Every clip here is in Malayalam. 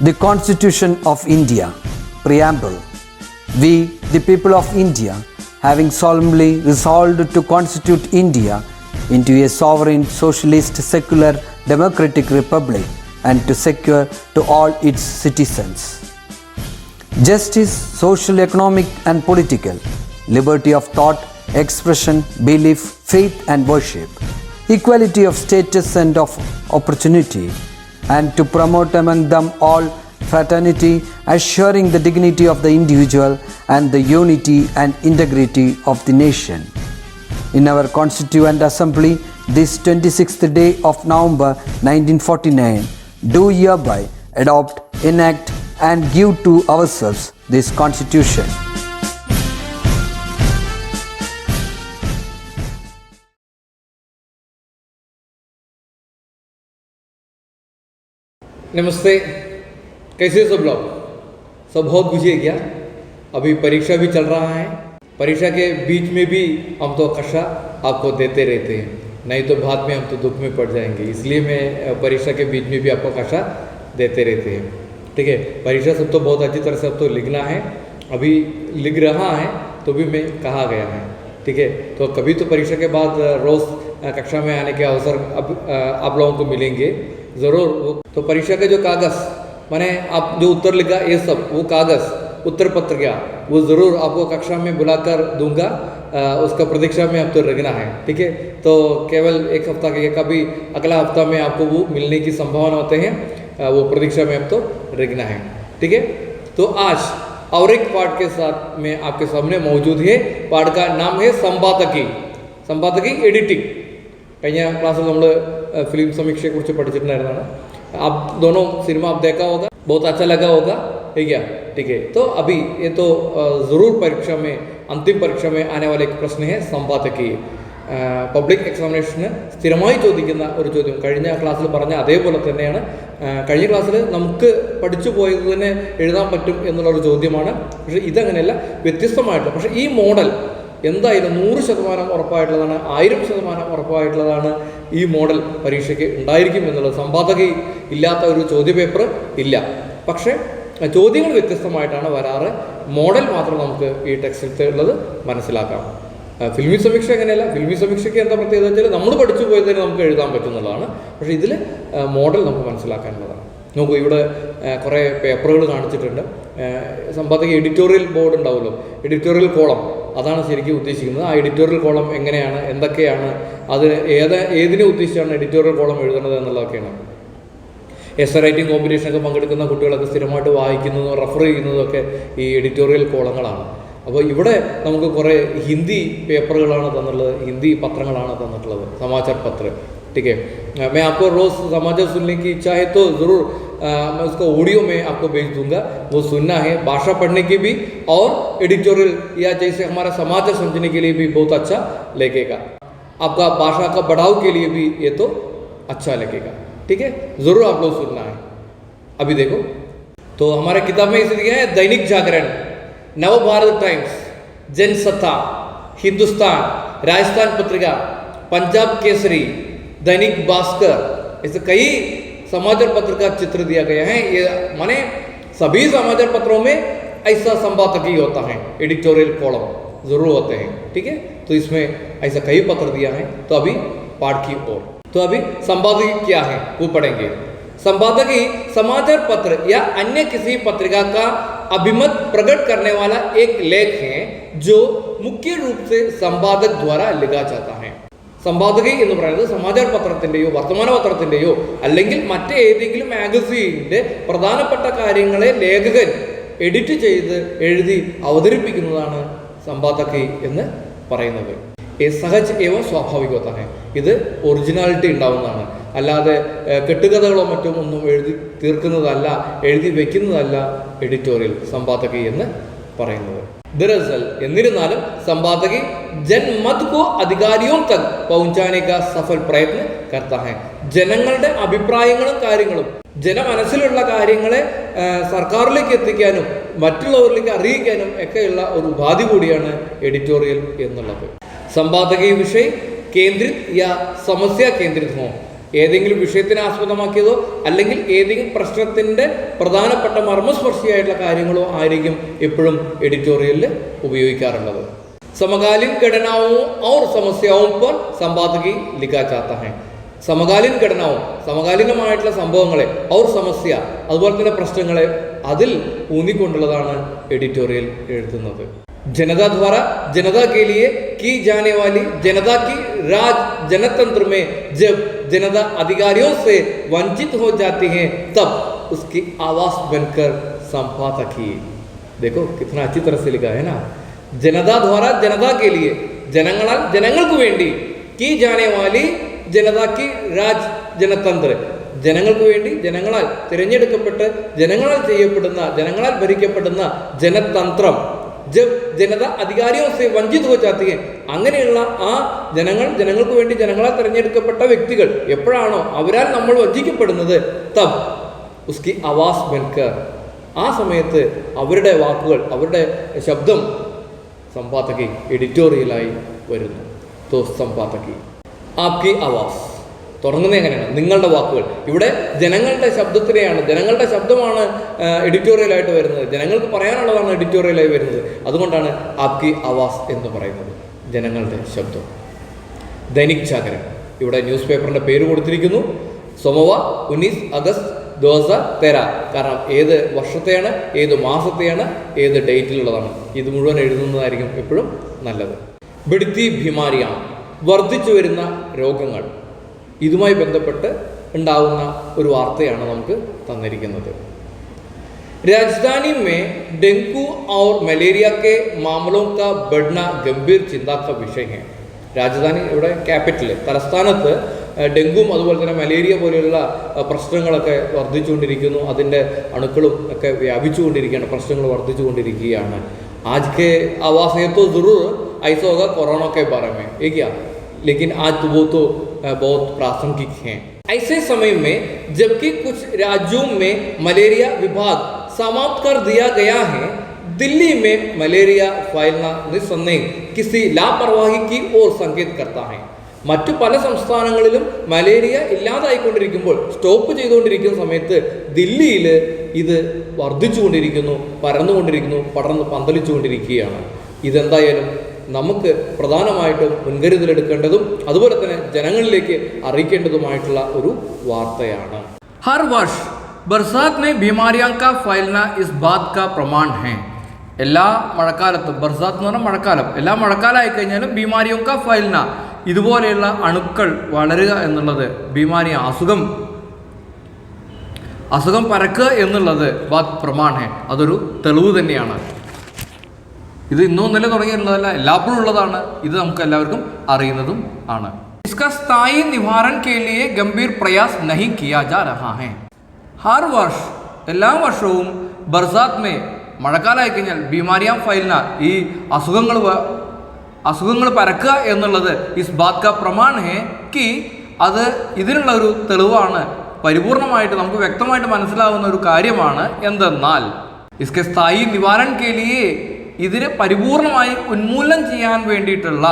The Constitution of India, Preamble. We, the people of India, having solemnly resolved to constitute India into a sovereign, socialist, secular, democratic republic and to secure to all its citizens justice, social, economic and political, liberty of thought, expression, belief, faith and worship, equality of status and of opportunity, and to promote among them all fraternity, assuring the dignity of the individual and the unity and integrity of the nation. In our Constituent Assembly, this 26th day of November 1949, do hereby adopt, enact and give to ourselves this Constitution. नमस्ते, कैसे सब लोग? सब बहुत बुझे क्या? अभी परीक्षा भी चल रहा है। परीक्षा के बीच में भी हम तो कक्षा आपको देते रहते हैं, नहीं तो बाद में हम तो दुख में पड़ जाएंगे, इसलिए मैं परीक्षा के बीच में भी आपको कक्षा देते रहते हैं। ठीक है, परीक्षा सब तो बहुत अच्छी तरह से अब तो लिखना है, अभी लिख रहा है तो भी मैं कहा गया है। ठीक है, तो कभी तो परीक्षा के बाद रोज़ कक्षा में आने के अवसर अब आप लोगों को मिलेंगे ज़रूर। वो तो परीक्षा के जो कागज़ माने आप जो उत्तर लिखा ये सब वो कागज़ उत्तर पत्रिका वो ज़रूर आपको कक्षा में बुलाकर दूंगा, उसका प्रतीक्षा में अब तो रखना है। ठीक है, तो केवल एक हफ्ता के कभी अगला हफ्ता में आपको वो मिलने की संभावना होते हैं, वो प्रतीक्षा में अब तो रखना है। ठीक है, तो आज और एक पाठ के साथ में आपके सामने मौजूद है। पाठ का नाम है संपादकी एडिटिंग। കഴിഞ്ഞ क्लास നമ്മൾ फिल्म समीक्षा कुछ പഠിച്ചിട്ടുണ്ടായിരുന്നതാണ്। आप दोनों सिनेमा आप देखा होगा, बहुत अच्छा लगा होगा, ठीक है। ठीक है, तो अभी ये तो ज़रूर परीक्षा में अंतिम परीक्षा में आने वाला एक प्रश्न है संपादकी। പബ്ലിക് എക്സാമിനേഷന് സ്ഥിരമായി ചോദിക്കുന്ന ഒരു ചോദ്യം, കഴിഞ്ഞ ക്ലാസ്സിൽ പറഞ്ഞ അതേപോലെ തന്നെയാണ്। കഴിഞ്ഞ ക്ലാസ്സിൽ നമുക്ക് പഠിച്ചു പോയത് തന്നെ എഴുതാൻ പറ്റും എന്നുള്ളൊരു ചോദ്യമാണ്, പക്ഷേ ഇതങ്ങനെയല്ല, വ്യത്യസ്തമായിട്ടുള്ള. പക്ഷേ ഈ മോഡൽ എന്തായാലും 100% ഉറപ്പായിട്ടുള്ളതാണ്, 1000% ഉറപ്പായിട്ടുള്ളതാണ്. ഈ മോഡൽ പരീക്ഷയ്ക്ക് ഉണ്ടായിരിക്കും എന്നുള്ളത്. സമ്പാദകി ഇല്ലാത്ത ഒരു ചോദ്യപേപ്പർ ഇല്ല, പക്ഷേ ചോദ്യങ്ങൾ വ്യത്യസ്തമായിട്ടാണ് വരാറ്. മോഡൽ മാത്രം നമുക്ക് ഈ ടെക്സ്റ്റിൽ ഉള്ളത് മനസ്സിലാക്കാം. ഫിൽമി സമീക്ഷ എങ്ങനെയല്ല, ഫിൽമി സമീക്ഷയ്ക്ക് എന്താ പ്രത്യേകത വെച്ചാൽ നമ്മൾ പഠിച്ചു പോയത് തന്നെ നമുക്ക് എഴുതാൻ പറ്റുന്നതാണ്, പക്ഷേ ഇതിൽ മോഡൽ നമുക്ക് മനസ്സിലാക്കാനുള്ളതാണ്. നോക്കൂ, ഇവിടെ കുറേ പേപ്പറുകൾ കാണിച്ചിട്ടുണ്ട്. സമ്പാദക എഡിറ്റോറിയൽ ബോർഡ് ഉണ്ടാവുമല്ലോ, എഡിറ്റോറിയൽ കോളം, അതാണ് ശരിക്കും ഉദ്ദേശിക്കുന്നത്. ആ എഡിറ്റോറിയൽ കോളം എങ്ങനെയാണ്, എന്തൊക്കെയാണ്, അത് ഏതിനെ ഉദ്ദേശിച്ചാണ് എഡിറ്റോറിയൽ കോളം എഴുതുന്നത് എന്നുള്ളതൊക്കെയാണ്. എസ്സേ റൈറ്റിംഗ് കോമ്പറ്റീഷനൊക്കെ പങ്കെടുക്കുന്ന കുട്ടികളൊക്കെ സ്ഥിരമായിട്ട് വായിക്കുന്നതും റെഫർ ചെയ്യുന്നതൊക്കെ ഈ എഡിറ്റോറിയൽ കോളങ്ങളാണ്. അപ്പോൾ ഇവിടെ നമുക്ക് കുറേ ഹിന്ദി പേപ്പറുകളാണ് തന്നിട്ടുള്ളത്, ഹിന്ദി പത്രങ്ങളാണ് തന്നിട്ടുള്ളത്, समाचार पत्र. ठीक है, मैं आपको रोज़ समाचार सुनने की इच्छा है तो ज़रूर मैं उसको ऑडियो में आपको भेज दूंगा, वो सुनना है। भाषा पढ़ने की भी और एडिटोरियल या जैसे हमारा समाचार समझने के लिए भी बहुत अच्छा लगेगा, आपका भाषा का बढ़ाव के लिए भी ये तो अच्छा लगेगा। ठीक है, ज़रूर आप लोग सुनना है। अभी देखो, तो हमारे किताब में इसे दिया है दैनिक जागरण, नवभारत टाइम्स, जनसत्ता, हिंदुस्तान, राजस्थान पत्रिका, पंजाब केसरी, दैनिक भास्कर, ऐसे कई समाचार पत्र का चित्र दिया गया है। ये माने सभी समाचार पत्रों में ऐसा संपादकीय होता है, एडिटोरियल कॉलम जरूर होते हैं। ठीक है, तो इसमें ऐसा कई पत्र दिया है। तो अभी पाठ की ओर, तो अभी संपादकीय क्या है वो पढ़ेंगे। संपादकीय समाचार पत्र या अन्य किसी पत्रिका का अभिमत प्रकट करने वाला एक लेख है जो मुख्य रूप से संपादक द्वारा लिखा जाता है. സമ്പാദകി എന്ന് പറയുന്നത് സമാചാര പത്രത്തിൻ്റെയോ വർത്തമാന പത്രത്തിൻ്റെയോ അല്ലെങ്കിൽ മറ്റേതെങ്കിലും മാഗസീനിൻ്റെ പ്രധാനപ്പെട്ട കാര്യങ്ങളെ ലേഖകൻ എഡിറ്റ് ചെയ്ത് എഴുതി അവതരിപ്പിക്കുന്നതാണ് സമ്പാദകി എന്ന് പറയുന്നത്. സഹജ് ഏവം സ്വാഭാവിക होता है. ഇത് ഒറിജിനാലിറ്റി ഉണ്ടാവുന്നതാണ്, അല്ലാതെ കെട്ടുകഥകളോ മറ്റോ ഒന്നും എഴുതി തീർക്കുന്നതല്ല, എഴുതി വെക്കുന്നതല്ല എഡിറ്റോറിയൽ സമ്പാദകി എന്ന് പറയുന്നത്. दरअसल എന്നിരുന്നാലും संपादकी जनमत को अधिकारियों तक पहुंचाने का सफल प्रयत्न करता है. ജനങ്ങളുടെ അഭിപ്രായങ്ങളും കാര്യങ്ങളും ജനമനസ്സിലുള്ള കാര്യങ്ങളെ സർക്കാരിലേക്ക് എത്തിക്കാനും മറ്റുള്ളവരിലേക്ക് അറിയിക്കാനും ഒക്കെയുള്ള ഒരു ഉപാധി കൂടിയാണ് എഡിറ്റോറിയൽ എന്നുള്ളത്. संपादकीय विषय केंद्रित या समस्या केंद्रित हो, ഏതെങ്കിലും വിഷയത്തിനെ ആസ്പദമാക്കിയതോ അല്ലെങ്കിൽ ഏതെങ്കിലും പ്രശ്നത്തിൻ്റെ പ്രധാനപ്പെട്ട മർമ്മസ്പർശിയായിട്ടുള്ള കാര്യങ്ങളോ ആയിരിക്കും എപ്പോഴും എഡിറ്റോറിയലിൽ ഉപയോഗിക്കാറുള്ളത്. സമകാलीन घटनाओं और समस्याओं पर संपादकी लिखा चाहता है. സമകാലീൻ ഘടനാവും സമകാലീനമായിട്ടുള്ള സംഭവങ്ങളെ ഔർ സമസ്യ അതുപോലെ തന്നെ പ്രശ്നങ്ങളെ അതിൽ ഊന്നിക്കൊണ്ടുള്ളതാണ് എഡിറ്റോറിയൽ എഴുതുന്നത്. जनता द्वारा जनता के लिए की जाने वाली जनता की राज जनतंत्र में जब जनता अधिकारियों से वंचित हो जाती है तब उसकी आवाज बनकर संपादकीय. देखो कितना अच्छी तरह से लिखा है ना. जनता द्वारा जनता के लिए ജനങ്ങളാൽ ജനങ്ങൾക്ക് വേണ്ടി की जाने वाली जनता की राज जनतंत्र ജനങ്ങൾക്ക് വേണ്ടി ജനങ്ങളാൽ തിരഞ്ഞെടുക്കപ്പെട്ട് ജനങ്ങളാൽ ചെയ്യപ്പെടുന്ന ജനങ്ങളാൽ ഭരിക്കപ്പെടുന്ന ജനതന്ത്രം ജബ് ജനത അധികാരിയോ സെ വഞ്ചിത് ഹോ ജാത്തി ഹൈ. അങ്ങനെയുള്ള ആ ജനങ്ങൾക്ക് വേണ്ടി ജനങ്ങളാൽ തിരഞ്ഞെടുക്കപ്പെട്ട വ്യക്തികൾ എപ്പോഴാണോ അവരാൽ നമ്മൾ വഞ്ചിക്കപ്പെടുന്നത് തബ് ഉസ്കി ആവാസ് ബൻകർ ആ സമയത്ത് അവരുടെ വാക്കുകൾ അവരുടെ ശബ്ദം സമ്പാദകി എഡിറ്റോറിയലായി വരുന്നു. തോ സമ്പാദകി ആപ്കി ആവാസ് തുടങ്ങുന്നത് എങ്ങനെയാണ്? നിങ്ങളുടെ വാക്കുകൾ. ഇവിടെ ജനങ്ങളുടെ ശബ്ദത്തിനെയാണ് ജനങ്ങളുടെ ശബ്ദമാണ് എഡിറ്റോറിയലായിട്ട് വരുന്നത്. ജനങ്ങൾക്ക് പറയാനുള്ളതാണ് എഡിറ്റോറിയലായി വരുന്നത്. അതുകൊണ്ടാണ് ആപ്കി ആവാസ് എന്ന് പറയുന്നത്, ജനങ്ങളുടെ ശബ്ദം. ദൈനിക് ജാഗരൺ ഇവിടെ ന്യൂസ് പേപ്പറിൻ്റെ പേര് കൊടുത്തിരിക്കുന്നു. സോമവാർ 19 അഗസ്റ്റ് 2013. കാരണം ഏത് വർഷത്തെയാണ്, ഏത് മാസത്തെയാണ്, ഏത് ഡേറ്റിലുള്ളതാണ് ഇത് മുഴുവൻ എഴുതുന്നതായിരിക്കും എപ്പോഴും നല്ലത്. ബിഡ്തി ബിമാരിയാണ് വർദ്ധിച്ചു വരുന്ന രോഗങ്ങൾ. ഇതുമായി ബന്ധപ്പെട്ട് ഉണ്ടാവുന്ന ഒരു വാർത്തയാണ് നമുക്ക് തന്നിരിക്കുന്നത്. राजधानी में डेंगू और मलेरिया के मामलों का बढ़ना गंभीर चिंता का विषय है. രാജധാനി ഇവിടെ ക്യാപിറ്റൽ തലസ്ഥാനത്ത് ഡെങ്കുവും അതുപോലെ തന്നെ മലേറിയ പോലെയുള്ള പ്രശ്നങ്ങളൊക്കെ വർദ്ധിച്ചുകൊണ്ടിരിക്കുന്നു. അതിൻ്റെ അണുക്കളും ഒക്കെ വ്യാപിച്ചുകൊണ്ടിരിക്കുകയാണ്, പ്രശ്നങ്ങൾ വർദ്ധിച്ചുകൊണ്ടിരിക്കുകയാണ്. आज के आवास है तो ज़रूर ऐसा होगा कोरोना के बारे में ये क्या, लेकिन आज तो वो तो बहुत प्रासंगिक हैं. ऐसे समय में जबकि कुछ राज्यों में मलेरिया विभाग समाप्त कर दिया गया है, दिल्ली में मलेरिया फैलना निस्संदेह किसी लापरवाही की ओर संकेत करता है. മറ്റു പല സംസ്ഥാനങ്ങളിലും മലേറിയ ഇല്ലാതായിക്കൊണ്ടിരിക്കുമ്പോൾ സ്റ്റോപ്പ് ചെയ്തുകൊണ്ടിരിക്കുന്ന സമയത്ത് ദില്ലിയിൽ ഇത് വർദ്ധിച്ചുകൊണ്ടിരിക്കുന്നു, പരന്നുകൊണ്ടിരിക്കുന്നു, പടർന്ന് പന്തലിച്ചുകൊണ്ടിരിക്കുകയാണ്. ഇതെന്തായാലും നമുക്ക് പ്രധാനമായിട്ടും മുൻകരുതലെടുക്കേണ്ടതും അതുപോലെ തന്നെ ജനങ്ങളിലേക്ക് അറിയിക്കേണ്ടതുമായിട്ടുള്ള ഒരു വാർത്തയാണ്. ഹർ വർഷ ബർസാത്ത് में बीमारियों का फैलना इस बात का प्रमाण है. എല്ലാ മഴക്കാലത്തും ബർസാത്ത് എന്ന് പറഞ്ഞാൽ മഴക്കാലം, എല്ലാ മഴക്കാലമായി കഴിഞ്ഞാലും ബീമാരിയും കാ ഫൈൽന ഇതുപോലെയുള്ള അണുക്കൾ വളരുക എന്നുള്ളത് ബീമാരി അസുഖം പരക്കുക എന്നുള്ളത് ബാത് പ്രമാൺ ഹെ, അതൊരു തെളിവ് തന്നെയാണ്. ഇത് ഇന്നും ഇന്നലെ തുടങ്ങിയിട്ടുള്ളതല്ല, എല്ലാപ്പോഴും ഉള്ളതാണ്. ഇത് നമുക്ക് എല്ലാവർക്കും അറിയുന്നതും ആണ്. इसका स्थायी निवारण के लिए गंभीर प्रयास नहीं किया जा रहा है. हर वर्ष എല്ലാ വർഷവും ബർസാത്ത് മേ മഴക്കാലമായി കഴിഞ്ഞാൽ ബീമാരിയാം ഫൈൽന ഈ അസുഖങ്ങൾ പരക്കുക എന്നുള്ളത് ഇസ് ബാത് കാ പ്രമാൺ ഹെ കി അത് ഇതിനുള്ള ഒരു തെളിവാണ്, പരിപൂർണമായിട്ട് നമുക്ക് വ്യക്തമായിട്ട് മനസ്സിലാവുന്ന ഒരു കാര്യമാണ്. എന്തെന്നാൽ ഇസ്കെ സ്ഥായി നിവാരൺ കെ ലിയേ ഇതിന് പരിപൂർണമായി ഉന്മൂലനം ചെയ്യാൻ വേണ്ടിയിട്ടുള്ള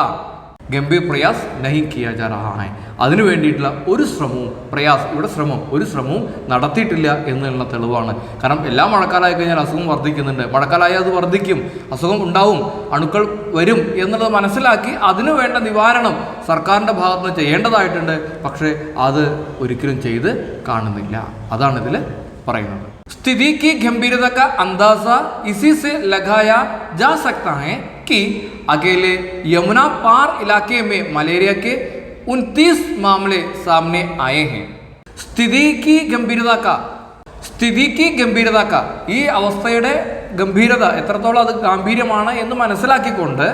ഗംഭീർ പ്രയാസ് നഹി കിയാ ജാ റഹാ ഹൈ, അതിനു വേണ്ടിയിട്ടുള്ള ഒരു ശ്രമവും നടത്തിയിട്ടില്ല എന്നുള്ള തെളിവാണ്. കാരണം എല്ലാ മഴക്കാലമായി കഴിഞ്ഞാൽ അസുഖം വർദ്ധിക്കുന്നുണ്ട്, മഴക്കാലമായി അത് വർദ്ധിക്കും, അസുഖം ഉണ്ടാവും, അണുക്കൾ വരും എന്നുള്ളത് മനസ്സിലാക്കി അതിനു വേണ്ട നിവാരണം സർക്കാരിൻ്റെ ഭാഗത്ത് നിന്ന് ചെയ്യേണ്ടതായിട്ടുണ്ട്. പക്ഷേ അത് ഒരിക്കലും ചെയ്ത് കാണുന്നില്ല. അതാണ് ഇതിൽ പറയുന്നത്. स्थिति की गंभीरता का अंदाजा इसी से लगाया जा सकता है कि अकेले यमुना पार इलाके में मलेरिया के 29 मामले सामने आए हैं. स्थिति की गंभीरता का ഈ അവസ്ഥയുടെ ഗംഭീരത എത്രത്തോളം അത് ഗാംഭീര്യമാണ് എന്ന് മനസ്സിലാക്കിക്കൊണ്ട്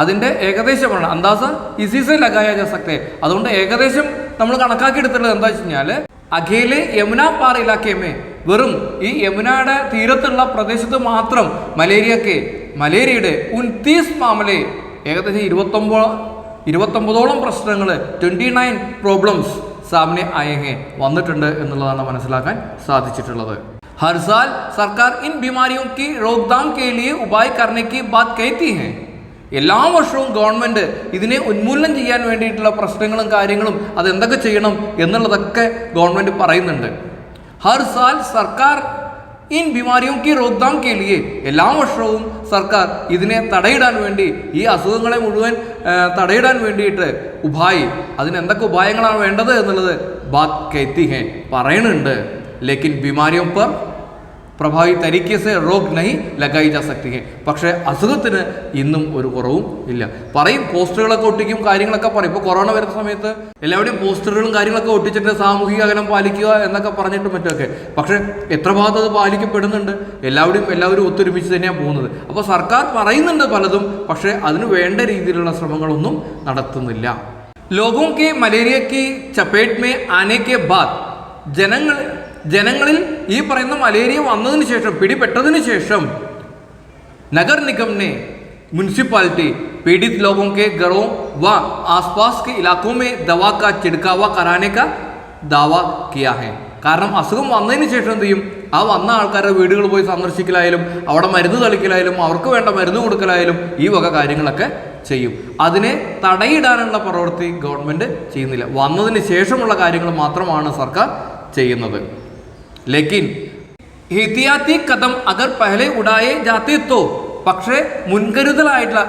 അതിൻ്റെ ഏകദേശമാണ് അന്താസ ഇസിസെ ലഗായ ജാ സക്തേ. അതുകൊണ്ട് ഏകദേശം നമ്മൾ കണക്കാക്കിയെടുത്തുള്ളത് എന്താ വെച്ച് കഴിഞ്ഞാൽ അഖേലെ യമുന പാർ ഇലാക്കയമേ, വെറും ഈ യമുനയുടെ തീരത്തുള്ള പ്രദേശത്ത് മാത്രം മലേറിയയുടെ 29 മാമലെ ഏകദേശം 29ഓളം പ്രശ്നങ്ങൾ 29 പ്രോബ്ലംസ് സാമനെ ആയേ വന്നിട്ടുണ്ട് എന്നുള്ളതാണ് മനസ്സിലാക്കാൻ സാധിച്ചിട്ടുള്ളത്. हर साल सरकार इन बीमारियों की रोकथाम के लिए उपाय करने की बात कहती है, എല്ലാ വർഷവും ഗവൺമെൻറ് ഇതിനെ ഉന്മൂലനം ചെയ്യാൻ വേണ്ടിയിട്ടുള്ള പ്രശ്നങ്ങളും കാര്യങ്ങളും അതെന്തൊക്കെ ചെയ്യണം എന്നുള്ളതൊക്കെ ഗവൺമെൻറ് പറയുന്നുണ്ട്. ഹർ സാൽ സർക്കാർ ഇൻ ബിമാരിയും കി റോക്താം കെ ലിയെ, എല്ലാ വർഷവും സർക്കാർ ഇതിനെ തടയിടാൻ വേണ്ടി, ഈ അസുഖങ്ങളെ മുഴുവൻ തടയിടാൻ വേണ്ടിയിട്ട് ഉപായ്, അതിനെന്തൊക്കെ ഉപായങ്ങളാണ് വേണ്ടത് എന്നുള്ളത് ബാത് കെത്തി ഹെ, പറയുന്നുണ്ട്. ലേക്കിൻ ബിമാരിയും പർ പ്രഭാവി തരീക്കെ സെ റോഗ് നഹി ലഗായി ജാ സക്തി ഹെ, പക്ഷേ അസുഖത്തിന് ഇന്നും ഒരു കുറവും ഇല്ല. പറയും, പോസ്റ്ററുകളൊക്കെ ഒട്ടിക്കും, കാര്യങ്ങളൊക്കെ പറയും. ഇപ്പോൾ കൊറോണ വരുന്ന സമയത്ത് എല്ലാവരുടെയും പോസ്റ്ററുകളും കാര്യങ്ങളൊക്കെ ഒട്ടിച്ചിട്ട് സാമൂഹിക അകലം പാലിക്കുക എന്നൊക്കെ പറഞ്ഞിട്ട് മറ്റൊക്കെ, പക്ഷേ എത്ര ഭാഗത്ത് അത് പാലിക്കപ്പെടുന്നുണ്ട്? എല്ലാവരും ഒത്തൊരുമിച്ച് തന്നെയാണ് പോകുന്നത്. അപ്പോൾ സർക്കാർ പറയുന്നുണ്ട് പലതും, പക്ഷേ അതിന് വേണ്ട രീതിയിലുള്ള ശ്രമങ്ങളൊന്നും നടത്തുന്നില്ല. ലോഗോं के മലേറിയ की चपेट में आने के बाद ജനങ്ങളിൽ ഈ പറയുന്ന മലേറിയ വന്നതിന് ശേഷം, പിടിപെട്ടതിന് ശേഷം നഗർ നിഗം ने म्यूनसिपालिटी पीड़ित लोगों के घरों व आसपास के इलाकों में दवा का छिड़काव कराने का दावा किया है. കാരണം അസുഖം വന്നതിന് ശേഷം എന്ത് ചെയ്യും? ആ വന്ന ആൾക്കാരുടെ വീടുകൾ പോയി സന്ദർശിക്കലായാലും അവിടെ മരുന്ന് തളിക്കലായാലും അവർക്ക് വേണ്ട മരുന്ന് കൊടുക്കലായാലും ഈ വക കാര്യങ്ങളൊക്കെ ചെയ്യും. അതിനെ തടയിടാനുള്ള പ്രവൃത്തി ഗവൺമെൻറ് ചെയ്യുന്നില്ല. വന്നതിന് ശേഷമുള്ള കാര്യങ്ങൾ മാത്രമാണ് സർക്കാർ ചെയ്യുന്നത്. ലേക്കിൻ എഹ്തിയാത്തി കദം അഗർ പഹലെ ഉടായേ ജാത്തെ തോ, പക്ഷേ മുൻകരുതലായിട്ടുള്ള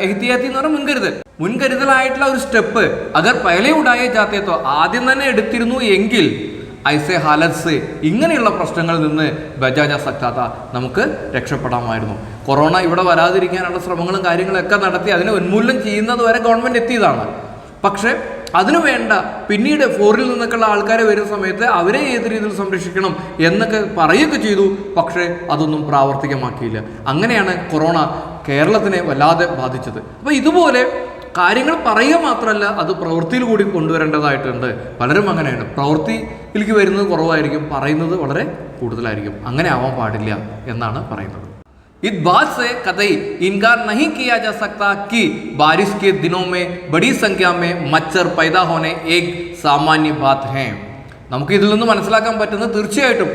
എഹ്തിയാത്തി എന്ന് പറഞ്ഞാൽ മുൻകരുതലായിട്ടുള്ള ഒരു സ്റ്റെപ്പ് അഗർ പഹലെ ഉടായേ ജാത്തെ തോ, ആദ്യം തന്നെ എടുത്തിരുന്നു എങ്കിൽ ഐസെ ഹാലത്സ്, ഇങ്ങനെയുള്ള പ്രശ്നങ്ങളിൽ നിന്ന് ബജാജ സക്താത്ത, നമുക്ക് രക്ഷപ്പെടാമായിരുന്നു. കൊറോണ ഇവിടെ വരാതിരിക്കാനുള്ള ശ്രമങ്ങളും കാര്യങ്ങളൊക്കെ നടത്തി അതിനെ ഉന്മൂലനം ചെയ്യുന്നത് വരെ ഗവൺമെൻറ് എത്തിയതാണ്. പക്ഷേ അതിനു വേണ്ട പിന്നീട് ഫോറിൽ നിന്നൊക്കെയുള്ള ആൾക്കാരെ വരുന്ന സമയത്ത് അവരെ ഏത് രീതിയിൽ സംരക്ഷിക്കണം എന്നൊക്കെ പറയുകയൊക്കെ ചെയ്തു. പക്ഷേ അതൊന്നും പ്രാവർത്തികമാക്കിയില്ല. അങ്ങനെയാണ് കൊറോണ കേരളത്തിനെ വല്ലാതെ ബാധിച്ചത്. അപ്പോൾ ഇതുപോലെ കാര്യങ്ങൾ പറയുക മാത്രമല്ല, അത് പ്രവൃത്തിയിൽ കൂടി കൊണ്ടുവരേണ്ടതായിട്ടുണ്ട്. പലരും അങ്ങനെയാണ്, പ്രവൃത്തിയിലേക്ക് വരുന്നത് കുറവായിരിക്കും, പറയുന്നത് വളരെ കൂടുതലായിരിക്കും. അങ്ങനെ ആവാൻ പാടില്ല എന്നാണ് പറയുന്നത്. इस बात से कतई इनकार नहीं किया जा सकता कि बारिश के दिनों में बड़ी संख्या में मच्छर पैदा होने एक सामान्य बात है. നമുക്ക് ഇതിൽ നിന്ന് മനസ്സിലാക്കാൻ പറ്റുന്നത് തീർച്ചയായിട്ടും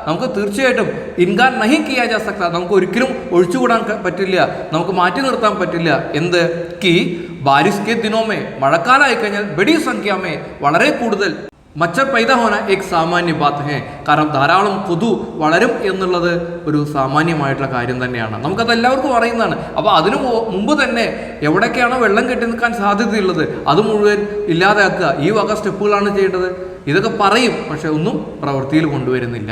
നമുക്ക് തീർച്ചയായിട്ടും ഇൻകാർ നഹി കിയാ ജാ സക്ത, നമുക്ക് ഒരിക്കലും ഒഴിച്ചുകൂടാൻ പറ്റില്ല, നമുക്ക് മാറ്റി നിർത്താൻ പറ്റില്ല. എന്ത്? കി ബാരിഷ് കെ ദിനോമേ, മഴക്കാലമായി കഴിഞ്ഞാൽ ബഡി സംഖ്യമേ, വളരെ കൂടുതൽ മച്ചർ പൈദാ ഹോന ഏക് സാമാന്യ ബാത്ത് ഹേ, കാരണം ധാരാളം കൊതു വളരും എന്നുള്ളത് ഒരു സാമാന്യമായിട്ടുള്ള കാര്യം തന്നെയാണ്, നമുക്കത് എല്ലാവർക്കും അറിയുന്നതാണ്. അപ്പോൾ അതിനു മുമ്പ് തന്നെ എവിടേക്കാണോ വെള്ളം കെട്ടി നിൽക്കാൻ സാധ്യതയുള്ളത് അത് മുഴുവൻ ഇല്ലാതാക്കുക, ഈ വക സ്റ്റെപ്പുകളാണ് ചെയ്യേണ്ടത്. ഇതൊക്കെ പറയും, പക്ഷെ ഒന്നും പ്രവൃത്തിയിൽ കൊണ്ടുവരുന്നില്ല.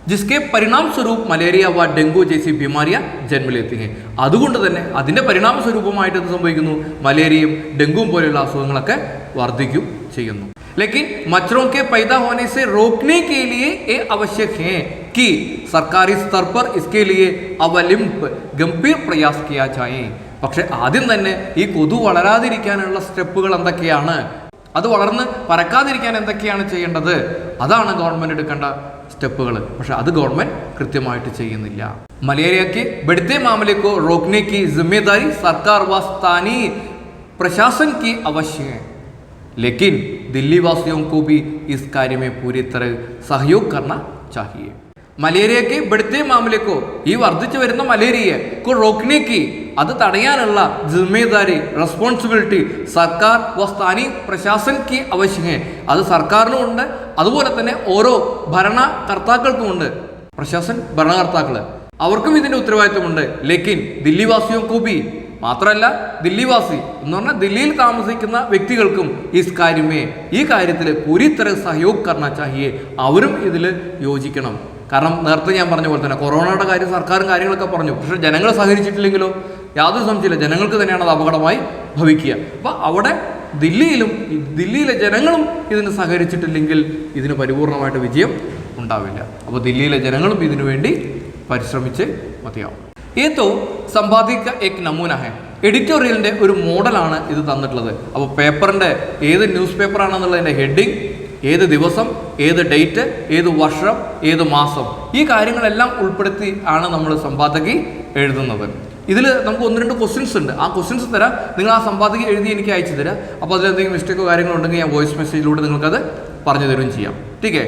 ജിസ്കെ പരിണാം സ്വരൂപ് മലേറിയ വ ഡെങ്കു ജേസി ബിമാരിയ ജന്മലെത്തിങ്ങെ, അതുകൊണ്ട് തന്നെ അതിൻ്റെ പരിണാമ സ്വരൂപമായിട്ട് എന്ത് സംഭവിക്കുന്നു? മലേറിയയും ഡെങ്കുവും പോലെയുള്ള അസുഖങ്ങളൊക്കെ വർദ്ധിക്കും ചെയ്യുന്നു. लेकिन मच्छरों के पैदा होने से रोकने के लिए ये आवश्यक है कि सरकारी स्तर पर इसके लिए अवलिंब गंभीर प्रयास किया जाए. പക്ഷെ ആദ്യം തന്നെ ഈ കൊതു വളരാതിരിക്കാനുള്ള സ്റ്റെപ്പുകൾ എന്തൊക്കെയാണ്, അത് വളർന്ന് പരക്കാതിരിക്കാൻ എന്തൊക്കെയാണ് ചെയ്യേണ്ടത്, അതാണ് ഗവൺമെൻറ് എടുക്കേണ്ട സ്റ്റെപ്പുകൾ. പക്ഷെ അത് ഗവൺമെൻറ് കൃത്യമായിട്ട് ചെയ്യുന്നില്ല. മലേറിയയ്ക്ക് ബഡ്ത്തെ മാമലെ को रोकने की जिम्मेदारी सरकार व स्थानीय प्रशासन की अवश्य है. लेकिन दिल्ली वासियों को भी इस कार्य में पूरी तरह सहयोग करना चाहिए. മലേറിയ के बढ़ते मामले को, ഈ വർദ്ധിച്ചു വരുന്ന മലേറിയ को रोकने की, അത് തടയാനുള്ള ജിമ്മേദാരി റെസ്പോൺസിബിലിറ്റി സർക്കാർ വ സ്ഥാനീയ പ്രശാസൻ की आवश्यक है. അത് സർക്കാരിനും ഉണ്ട്, അതുപോലെ തന്നെ ഓരോ ഭരണകർത്താക്കൾക്കും ഉണ്ട്. പ്രശാസൻ ഭരണകർത്താക്കൾ, അവർക്കും ഇതിൻ്റെ ഉത്തരവാദിത്വമുണ്ട്. ലേക്കിൻ ദില്ലി വാസിയോ കൂബി, മാത്രമല്ല ദില്ലിവാസി എന്ന് പറഞ്ഞാൽ ദില്ലിയിൽ താമസിക്കുന്ന വ്യക്തികൾക്കും ഈ കാര്യത്തിൽ പൂരി തര സഹयोग करना चाहिए, അവരും ഇതിൽ യോജിക്കണം. കാരണം നേരത്തെ ഞാൻ പറഞ്ഞ പോലെ തന്നെ കൊറോണയുടെ കാര്യം സർക്കാരും കാര്യങ്ങളൊക്കെ പറഞ്ഞു, പക്ഷേ ജനങ്ങൾ സഹകരിച്ചിട്ടില്ലെങ്കിലോ യാതൊരു സംശയമില്ല, ജനങ്ങൾക്ക് തന്നെയാണ് അത് അപകടമായി ഭവിക്കുക. അപ്പോൾ അവിടെ ദില്ലിയിലെ ജനങ്ങളും ഇതിന് സഹകരിച്ചിട്ടില്ലെങ്കിൽ ഇതിന് പരിപൂർണമായിട്ട് വിജയം ഉണ്ടാവില്ല. അപ്പോൾ ദില്ലിയിലെ ജനങ്ങളും ഇതിനു വേണ്ടി പരിശ്രമിച്ച് മതിയാവും. ഏതോ സമ്പാദിക്ക ഏക് നമൂന ഹെ, എഡിറ്റോറിയലിൻ്റെ ഒരു മോഡലാണ് ഇത് തന്നിട്ടുള്ളത്. അപ്പോൾ പേപ്പറിൻ്റെ ഏത് ന്യൂസ് പേപ്പറാണെന്നുള്ളതിൻ്റെ ഹെഡിങ്, ഏത് ദിവസം, ഏത് ഡേറ്റ്, ഏത് വർഷം, ഏത് മാസം, ഈ കാര്യങ്ങളെല്ലാം ഉൾപ്പെടുത്തി ആണ് നമ്മൾ സമ്പാദകി എഴുതുന്നത്. ഇതിൽ നമുക്ക് 1-2 ക്വസ്റ്റ്യൻസ് ഉണ്ട്. ആ ക്വസ്റ്റ്യൻസ് തരാം, നിങ്ങൾ ആ സമ്പാദകി എഴുതി എനിക്ക് അയച്ചു തരാം. അപ്പോൾ അതിലെന്തെങ്കിലും മിസ്റ്റേക്കോ കാര്യങ്ങളുണ്ടെങ്കിൽ ഞാൻ വോയിസ് മെസ്സേജിലൂടെ നിങ്ങൾക്കത് പറഞ്ഞു തരുകയും ചെയ്യാം. ठीक है,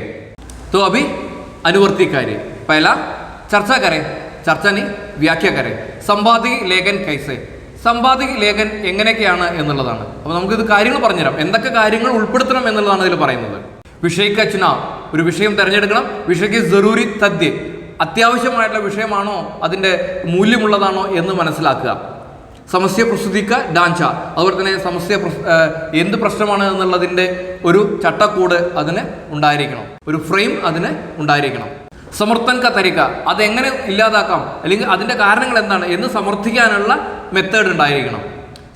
तो अभी अनुवर्ती कार्य पहला चर्चा करें, चर्चा नहीं व्याख्या करें. संपादकीय लेखन कैसे, സമ്പാദക ലേഖൻ എങ്ങനെയൊക്കെയാണ് എന്നുള്ളതാണ്. അപ്പോൾ നമുക്കിത് കാര്യങ്ങൾ പറഞ്ഞുതരാം, എന്തൊക്കെ കാര്യങ്ങൾ ഉൾപ്പെടുത്തണം എന്നുള്ളതാണ് ഇതിൽ പറയുന്നത്. വിഷയ്ക്ക് ചുനാവ്, ഒരു വിഷയം തിരഞ്ഞെടുക്കണം. വിഷയ്ക്ക് ജറൂരി തദ്യ, അത്യാവശ്യമായിട്ടുള്ള വിഷയമാണോ, അതിൻ്റെ മൂല്യമുള്ളതാണോ എന്ന് മനസ്സിലാക്കുക. സമസ്യ പ്രസ്തുതിക്ക ഡാഞ്ച, അതുപോലെ തന്നെ സമസ്യ എന്ത് പ്രശ്നമാണ് എന്നുള്ളതിൻ്റെ ഒരു ചട്ടക്കൂട് അതിന് ഉണ്ടായിരിക്കണം, ഒരു ഫ്രെയിം അതിന് ഉണ്ടായിരിക്കണം. സമർത്ഥൻ ക തരിക, അതെങ്ങനെ ഇല്ലാതാക്കാം അല്ലെങ്കിൽ അതിൻ്റെ കാരണങ്ങൾ എന്താണ് എന്ന് സമർത്ഥിക്കാനുള്ള മെത്തേഡ് ഉണ്ടായിരിക്കണം.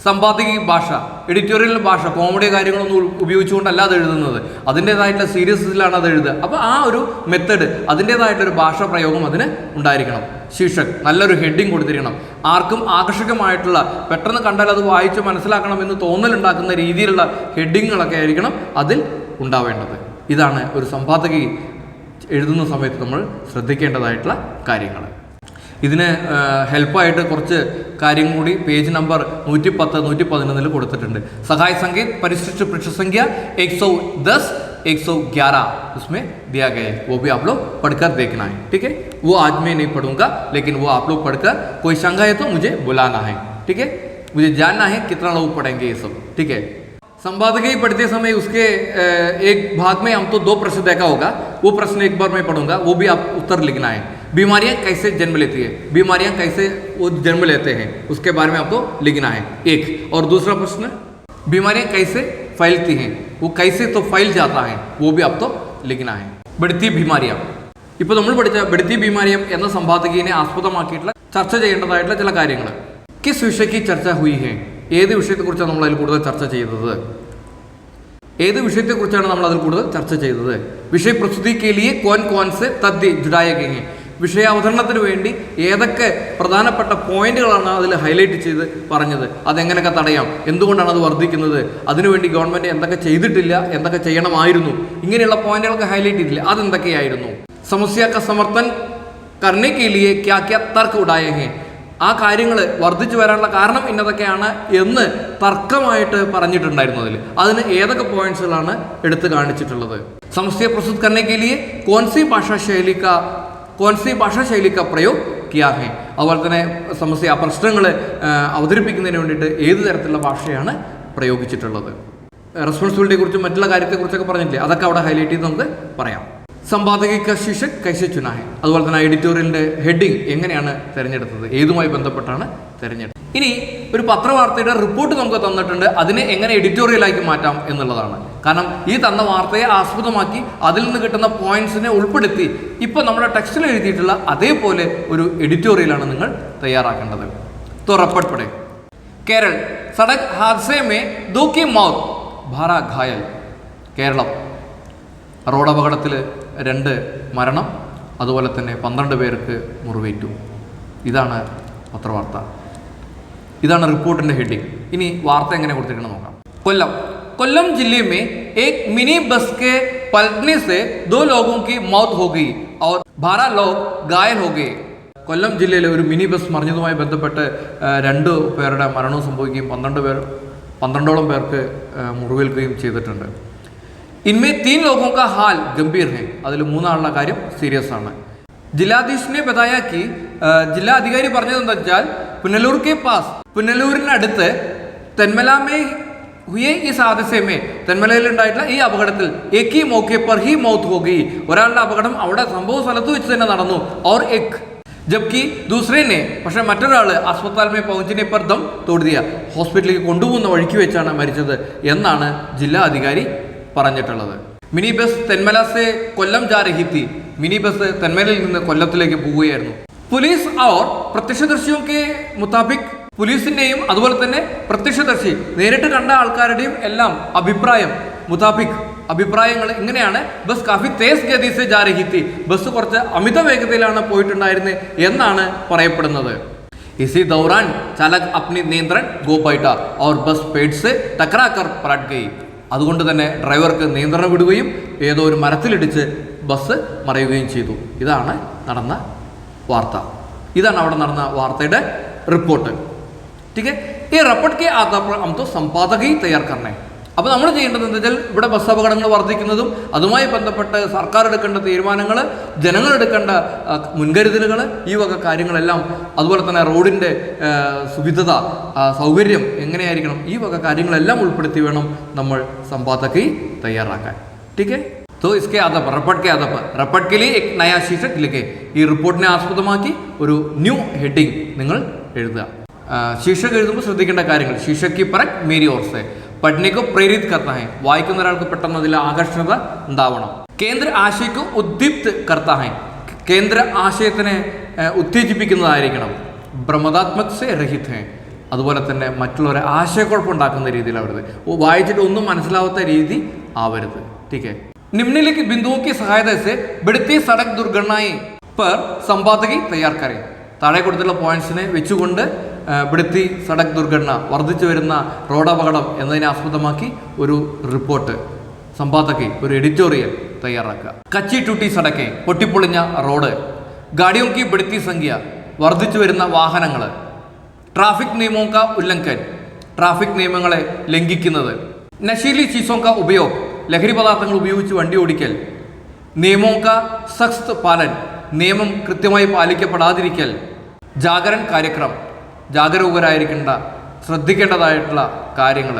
സമ്പാദിക ഭാഷ, എഡിറ്റോറിയൽ ഭാഷ, കോമഡി കാര്യങ്ങളൊന്നും ഉപയോഗിച്ചുകൊണ്ടല്ല അത് എഴുതുന്നത്, അതിൻ്റേതായിട്ടുള്ള സീരിയസിലാണ് അത് എഴുതുക. അപ്പോൾ ആ ഒരു മെത്തേഡ്, അതിൻ്റേതായിട്ടൊരു ഭാഷാ പ്രയോഗം അതിന് ഉണ്ടായിരിക്കണം. ശീർഷക്, നല്ലൊരു ഹെഡിങ് കൊടുത്തിരിക്കണം. ആർക്കും ആകർഷകമായിട്ടുള്ള, പെട്ടെന്ന് കണ്ടാൽ അത് വായിച്ച് മനസ്സിലാക്കണമെന്ന് തോന്നലുണ്ടാക്കുന്ന രീതിയിലുള്ള ഹെഡിങ്ങുകളൊക്കെ ആയിരിക്കണം അതിൽ ഉണ്ടാവേണ്ടത്. ഇതാണ് ഒരു സമ്പാദക എഴുതുന്ന സമയത്ത് നമ്മൾ ശ്രദ്ധിക്കേണ്ടതായിട്ടുള്ള കാര്യങ്ങൾ. ഇതിന് ഹെൽപ്പായിട്ട് കുറച്ച് കാര്യം കൂടി പേജ് നമ്പർ 110, 111 കൊടുത്തിട്ടുണ്ട്. സഹായ സംഗീത് परिशिष्ट पृष्ठ संख्या 110, 111 उसमें दिया गया है, वो भी आप लोग पढ़कर देखना है. ठीक है, वो आज मैं नहीं पढ़ूंगा, लेकिन वो आप लोग पढ़कर, कोई शंका है तो मुझे बुलाना है. ठीक है, मुझे जानना है कितना लोग पढ़ेंगे ये सब. ठीक है, संपादक ही पढ़ते समय उसके एक भाग में हम तो 2 प्रश्न देखा होगा, वो प्रश्न एक बार मैं पढ़ूंगा, वो भी आप उत्तर लिखना है. बीमारियां कैसे जन्म लेती है, बीमारियां कैसे वो जन्म लेते हैं, उसके बारे में आपको लिखना है एक. और दूसरा प्रश्न, बीमारियां कैसे फैलती हैं, वो कैसे तो फैल जाता है, वो भी आपको लिखना है. बढ़ती बीमारियां, ഇപ്പോൾ നമ്മൾ പഠിച്ച बढ़ती बीमारियां എന്ന സമ്പാദകീനെ ആസ്പദമാക്കിയിട്ടുള്ള ചർച്ച ചെയ്യേണ്ടതായിട്ടുള്ള ചില കാര്യങ്ങൾ. കിസ് വിഷയക്ക് ചർച്ച ഹുയി ഹെ, ഏത് വിഷയത്തെക്കുറിച്ചാണ് നമ്മൾ അതിൽ കൂടുതൽ ചർച്ച ചെയ്തത്, ഏത് വിഷയത്തെക്കുറിച്ചാണ് നമ്മൾ അതിൽ കൂടുതൽ ചർച്ച ചെയ്തത്. വിഷയ പ്രസ്തുതിക്ക് ലിയെ കോൻ സെ തദ്യ ജുഡായ ഗയേ ഹെ, വിഷയാവതരണത്തിന് വേണ്ടി ഏതൊക്കെ പ്രധാനപ്പെട്ട പോയിന്റുകളാണ് അതിൽ ഹൈലൈറ്റ് ചെയ്ത് പറഞ്ഞത്, അതെങ്ങനെയൊക്കെ തടയാം, എന്തുകൊണ്ടാണ് അത് വർദ്ധിക്കുന്നത്, അതിനുവേണ്ടി ഗവൺമെൻറ് എന്തൊക്കെ ചെയ്തിട്ടില്ല, എന്തൊക്കെ ചെയ്യണമായിരുന്നു, ഇങ്ങനെയുള്ള പോയിന്റുകളൊക്കെ ഹൈലൈറ്റ് ചെയ്തില്ല, അതെന്തൊക്കെയായിരുന്നു. സമസ്യ ക സമർത്ഥൻ കർണേ കെ ലിയെ ക്യാ ക്യാ തർക്ക ഉടായ ഹെ, ആ കാര്യങ്ങൾ വർദ്ധിച്ചു വരാനുള്ള കാരണം ഇന്നതൊക്കെയാണ് എന്ന് തർക്കമായിട്ട് പറഞ്ഞിട്ടുണ്ടായിരുന്നു. അതിന് ഏതൊക്കെ പോയിന്റ്സുകളാണ് എടുത്തു കാണിച്ചിട്ടുള്ളത്. സമസ്യ പ്രസ്തുത കർണേ കെ ലിയെ കോൺസി ഭാഷാ ശൈലി കാ പ്രयोग കിയാ ഹെ, അതുപോലെ തന്നെ സമസ്യ പ്രശ്നങ്ങൾ അവതരിപ്പിക്കുന്നതിന് വേണ്ടിയിട്ട് ഏത് തരത്തിലുള്ള ഭാഷയാണ് പ്രയോഗിച്ചിട്ടുള്ളത്. റെസ്പോൺസിബിലിറ്റിയെ കുറിച്ചും മറ്റുള്ള കാര്യത്തെക്കുറിച്ചൊക്കെ പറഞ്ഞിട്ടില്ലേ, അതൊക്കെ അവിടെ ഹൈലൈറ്റ് ചെയ്ത് നമുക്ക് പറയാം. സമ്പാദക ശീർഷക് കൈസെ ചുനാ ഹെ, അതുപോലെ തന്നെ എഡിറ്റോറിയലിൻ്റെ ഹെഡിങ് എങ്ങനെയാണ് തിരഞ്ഞെടുത്തത്, ഏതുമായി ബന്ധപ്പെട്ടാണ് തിരഞ്ഞെടുത്തത്. ഇനി ഒരു പത്രവാർത്തയുടെ റിപ്പോർട്ട് നമുക്ക് തന്നിട്ടുണ്ട്, അതിനെ എങ്ങനെ എഡിറ്റോറിയലാക്കി മാറ്റാം എന്നുള്ളതാണ്. കാരണം ഈ തന്ന വാർത്തയെ ആസ്പദമാക്കി അതിൽ നിന്ന് കിട്ടുന്ന പോയിന്റ്സിനെ ഉൾപ്പെടുത്തി ഇപ്പോൾ നമ്മുടെ ടെക്സ്റ്റിൽ എഴുതിയിട്ടുള്ള അതേപോലെ ഒരു എഡിറ്റോറിയലാണ് നിങ്ങൾ തയ്യാറാക്കേണ്ടത്. तो रपट पड़े. केरल, सड़क हादसे में 2 की मौत, 12 घायल. കേരളം, റോഡ് അപകടത്തിൽ 2 മരണം, അതുപോലെ തന്നെ 12 പേർക്ക് മുറിവേറ്റു. ഇതാണ് പത്രവാർത്ത, ഇതാണ് റിപ്പോർട്ടിൻ്റെ ഹെഡിങ്. ഇനി വാർത്ത എങ്ങനെ കൊടുത്തിരിക്കണം നോക്കാം. കൊല്ലം ജില്ലേ में एक मिनी बस के पलटने से 2 लोगों की मौत हो गई और 12 लोग घायल हो गए. കൊല്ലം ജില്ലയിലെ ഒരു മിനി ബസ് മറിഞ്ഞതുമായി ബന്ധപ്പെട്ട് 2 പേരുടെ മരണവും സംഭവിക്കുകയും 12ഓളം പേർക്ക് മുറിവേൽക്കുകയും ചെയ്തിട്ടുണ്ട്. इनमें 3 लोगों का हाल गंभीर है, അതിൽ 3 ആളുടെ കാര്യം സീരിയസ് ആണ്. ജില്ലാധീശനെ बताया कि ജില്ലാ അധികാരി പറഞ്ഞതെന്താ വെച്ചാൽ പുനലൂർ के पास, പുനലൂരിനടുത്ത് തെന്മലാമേ हुए इस हादसे में, തെന്മലയിൽ ഉണ്ടായിട്ടുള്ള ഈ അപകടത്തിൽ एक ही मौके पर ही मौत हो गई, ഒരാളുടെ അപകടം അവിടെ സംഭവ സ്ഥലത്ത് വെച്ച് തന്നെ നടന്നു. और एक जबकि दूसरे ने, പക്ഷേ മറ്റൊരാൾ अस्पताल में पहुंचने पर दम तोड़ दिया, ഹോസ്പിറ്റലിലേക്ക് കൊണ്ടുപോകുന്ന വഴിക്ക് വെച്ചാണ് മരിച്ചത് എന്നാണ് ജില്ലാ അധികാരി പറഞ്ഞിട്ടുള്ളത്. മിനി ബസ് തെന്മല സെ കൊല്ലം ജാ രഹി തി, മിനി ബസ് തെന്മലയിൽ നിന്ന് കൊല്ലത്തിലേക്ക് പോവുകയായിരുന്നു. പോലീസ് और പ്രത്യക്ഷദർശിയോं के मुताबिक, പോലീസിന്റെയും അതുപോലെ തന്നെ പ്രത്യക്ഷദർശി നേരിട്ട് കണ്ട ആൾക്കാരുടെയും എല്ലാം അഭിപ്രായങ്ങൾ ഇങ്ങനെയാണ്. ബസ് കാഫി തേസ് ഗതി സെ ജാ രഹി തി, ബസ് കുറച്ച് അമിത വേഗതയിലാണ് പോയിട്ടുണ്ടായിരുന്നത് എന്നാണ് പറയപ്പെടുന്നത്. इसी दौरान चालक अपनी नियंत्रण गो बैठा और बस पेड़ से टकरा कर पलट गई. അതുകൊണ്ട് തന്നെ ഡ്രൈവർക്ക് നിയന്ത്രണം വിടുകയും ഏതോ ഒരു മരത്തിലിടിച്ച് ബസ് മറിയുകയും ചെയ്തു. ഇതാണ് നടന്ന വാർത്ത, ഇതാണ് അവിടെ നടന്ന വാർത്തയുടെ റിപ്പോർട്ട്. ठीक है, ये रिपोर्ट के आधार पर हम तो संपादक ही तैयार करना है. അപ്പോൾ നമ്മൾ ചെയ്യേണ്ടത് എന്താ വെച്ചാൽ ഇവിടെ ബസ് അപകടങ്ങൾ വർദ്ധിക്കുന്നതും അതുമായി ബന്ധപ്പെട്ട് സർക്കാർ എടുക്കേണ്ട തീരുമാനങ്ങൾ, ജനങ്ങൾ എടുക്കേണ്ട മുൻകരുതലുകൾ, ഈ വക കാര്യങ്ങളെല്ലാം, അതുപോലെ തന്നെ റോഡിൻ്റെ സുവിധത, സൗകര്യം എങ്ങനെയായിരിക്കണം, ഈ വക കാര്യങ്ങളെല്ലാം ഉൾപ്പെടുത്തി വേണം നമ്മൾ संपादकी തയ്യാറാക്കാൻ. ठीक है, तो इसके आधार पर रपट के लिए एक नया शीर्षक लिखे. ഈ റിപ്പോർട്ടിനെ ആസ്പദമാക്കി ഒരു ന്യൂ ഹെഡിങ് നിങ്ങൾ എഴുതുക. ശീർഷകം എഴുതുമ്പോൾ ശ്രദ്ധിക്കേണ്ട കാര്യങ്ങൾ. ശീർഷക് की परख मेरी ओर से പഠने को प्रेरित करता है. വായിക്കുന്ന ഒരാൾക്ക് പെട്ടെന്ന് അതിൽ ആകർഷണത ഉണ്ടാവണം. കേന്ദ്ര ആശയക്ക് ഉദ്ദീപ്ത് करता है. കേന്ദ്ര ആശയത്തിനെ ഉത്തേജിപ്പിക്കുന്നതായിരിക്കണം. ഭ്രമദാത്മക് സെ രഹിത് है. അതുപോലെ തന്നെ മറ്റുള്ളവരെ ആശയക്കുഴപ്പമുണ്ടാക്കുന്ന രീതിയിൽ ആവരുത്. വായിച്ചിട്ട് ഒന്നും മനസ്സിലാവാത്ത രീതി ആവരുത്. ठीक है, निम्नलिखित बिंदुओं की सहायता से बढ़ती सड़क दुर्घटनाएं पर संपादकी तैयार करें. താഴെ കൊടുത്തുള്ള പോയിന്റ്സിനെ വെച്ചുകൊണ്ട് ബിടുത്തി സഡക് ദുർഘടന, വർദ്ധിച്ചു വരുന്ന റോഡപകടം എന്നതിനെ ആസ്പദമാക്കി ഒരു റിപ്പോർട്ട്, സമ്പാദകി, ഒരു എഡിറ്റോറിയൽ തയ്യാറാക്കുക. കച്ചി ടൂട്ടി സടക്കെ, പൊട്ടിപ്പൊളിഞ്ഞ റോഡ്. ഗാഡിയോं की बढ़ती സംഖ്യ, വർദ്ധിച്ചു വരുന്ന വാഹനങ്ങൾ. ട്രാഫിക് നിയമോं का ഉല്ലംഘൻ, ട്രാഫിക് നിയമങ്ങളെ ലംഘിക്കുന്നത്. നശീലി ചീസോं का ഉപയോഗം, ലഹരി പദാർത്ഥങ്ങൾ ഉപയോഗിച്ച് വണ്ടി ഓടിക്കൽ. നിയമോं का സഖ്ത് പാലൻ, നിയമം കൃത്യമായി പാലിക്കപ്പെടാതിരിക്കൽ. ജാഗരൺ കാര്യക്രമം, ജാഗരൂകരായിരിക്കേണ്ട, ശ്രദ്ധിക്കേണ്ടതായിട്ടുള്ള കാര്യങ്ങൾ.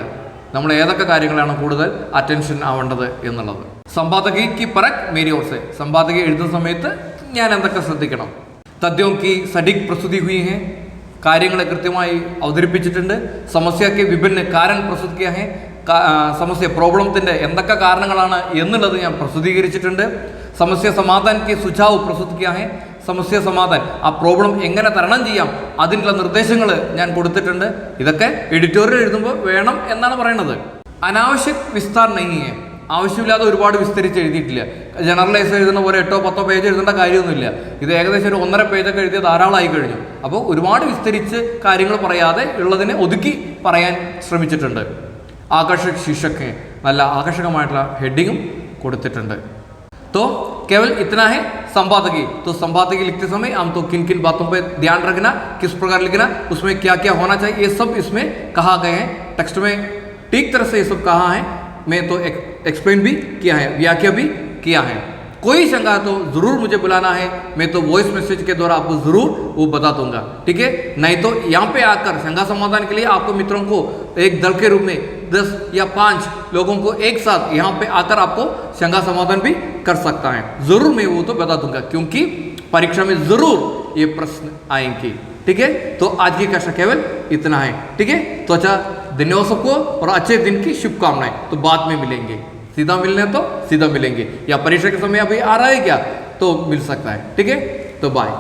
നമ്മൾ ഏതൊക്കെ കാര്യങ്ങളാണ് കൂടുതൽ അറ്റൻഷൻ ആവേണ്ടത് എന്നുള്ളത്. സമ്പാദകി പറക് മേരി ഓർ സെ, സമ്പാദകി എഴുതുന്ന സമയത്ത് ഞാൻ എന്തൊക്കെ ശ്രദ്ധിക്കണം. തദ്യോം കി സഡിക് പ്രസ്തുതി ഹുയി ഹെ, കാര്യങ്ങളെ കൃത്യമായി അവതരിപ്പിച്ചിട്ടുണ്ട്. സമസ്യക്ക് വിഭിന്ന കാരൻ പ്രസ്തുത് കിയ ഹെ, സമസ്യ പ്രോബ്ലത്തിൻ്റെ എന്തൊക്കെ കാരണങ്ങളാണ് എന്നുള്ളത് ഞാൻ പ്രസിദ്ധീകരിച്ചിട്ടുണ്ട്. സമസ്യ സമാധാനക്ക് സുझाव പ്രസ്തുത് കിയ ഹെ, സമസ്യ സമാധാൻ, ആ പ്രോബ്ലം എങ്ങനെ തരണം ചെയ്യാം അതിനുള്ള നിർദ്ദേശങ്ങൾ ഞാൻ കൊടുത്തിട്ടുണ്ട്. ഇതൊക്കെ എഡിറ്റോറിയൽ എഴുതുമ്പോൾ വേണം എന്നാണ് പറയുന്നത്. അനാവശ്യ വിസ്താർ നഹിയെ, ആവശ്യമില്ലാതെ ഒരുപാട് വിസ്തരിച്ച് എഴുതിയിട്ടില്ല. ജനറലൈസ് എഴുതുന്ന പോലെ 8-10 പേജ് എഴുതേണ്ട കാര്യമൊന്നുമില്ല. ഇത് ഏകദേശം ഒരു 1.5 പേജൊക്കെ എഴുതിയ ധാരാളമായി കഴിഞ്ഞു. അപ്പോൾ ഒരുപാട് വിസ്തരിച്ച് കാര്യങ്ങൾ പറയാതെ ഉള്ളതിനെ ഒതുക്കി പറയാൻ ശ്രമിച്ചിട്ടുണ്ട്. ആകർഷക് ശീർഷക്, നല്ല ആകർഷകമായിട്ടുള്ള ഹെഡിങ്ങും കൊടുത്തിട്ടുണ്ട്. तो केवल इतना है संपादकी. तो संपादकी लिखते समय हम तो किन किन बातों पे ध्यान रखना, किस प्रकार लिखना, उसमें क्या क्या होना चाहिए, ये सब इसमें कहा गए हैं. टेक्स्ट में ठीक तरह से ये सब कहा है. मैं तो एक्सप्लेन भी किया है, व्याख्या भी किया है. कोई शंका तो ज़रूर मुझे बुलाना है, मैं तो वॉइस मैसेज के द्वारा आपको ज़रूर वो बता दूंगा. ठीक है, नहीं तो यहाँ पे आकर शंका समाधान के लिए आपको मित्रों को एक दल के रूप में 10 या 5 लोगों को एक साथ यहाँ पे आकर आपको शंका समाधान भी कर सकता है. ज़रूर मैं वो तो बता दूंगा, क्योंकि परीक्षा में ज़रूर ये प्रश्न आएंगे. ठीक है, तो आज की कक्षा केवल इतना है. ठीक है, तो अच्छा, धन्यवाद सबको और अच्छे दिन की शुभकामनाएं. तो बाद में मिलेंगे, सीधा मिलने तो सीधा मिलेंगे, या परीक्षा के समय अभी आ रहा है क्या तो मिल सकता है. ठीक है, तो बाय.